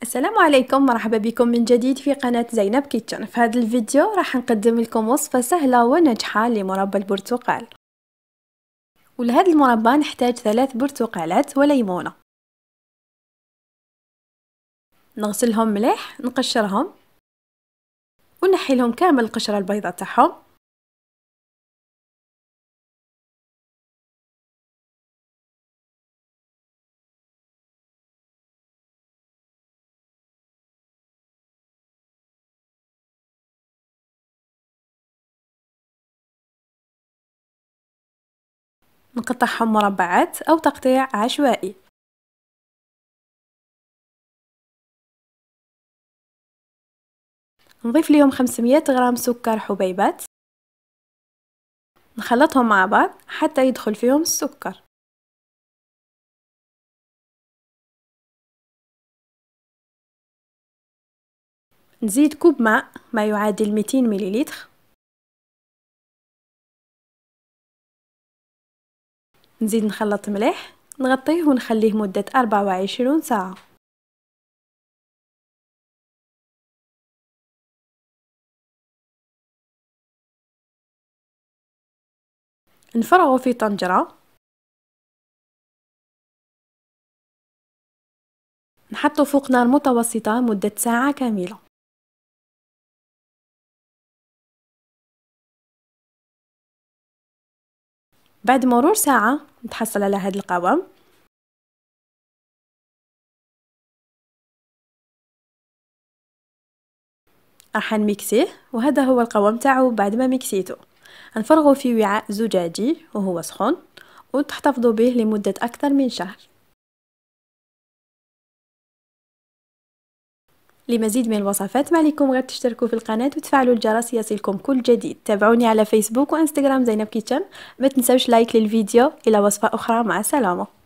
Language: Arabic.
السلام عليكم، مرحبا بكم من جديد في قناة زينب كيتشن. في هذا الفيديو راح نقدم لكم وصفة سهلة وناجحة لمربى البرتقال. ولهذا المربى نحتاج 3 برتقالات وليمونة. نغسلهم مليح، نقشرهم ونحي لهم كامل القشرة البيضاء تاعهم. نقطعهم مربعات أو تقطيع عشوائي. نضيف لهم 500 غرام سكر حبيبات. نخلطهم مع بعض حتى يدخل فيهم السكر. نزيد كوب ماء ما يعادل 200 مليلتر. نزيد نخلط مليح، نغطيه ونخليه مدة 24 ساعة. نفرغه في طنجرة، نحطه فوق نار متوسطة مدة ساعة كاملة. بعد مرور ساعة نتحصل على هذا القوام. راح نميكسيه، وهذا هو القوام تاعو. بعد ما ميكسيته نفرغه في وعاء زجاجي وهو سخون، وتحتفظوا به لمدة أكثر من شهر. لمزيد من الوصفات ما عليكم غير تشتركوا في القناة وتفعلوا الجرس يصلكم كل جديد. تابعوني على فيسبوك وانستغرام زينب كيتشن. ما تنسوش لايك للفيديو. إلى وصفة أخرى، مع السلامة.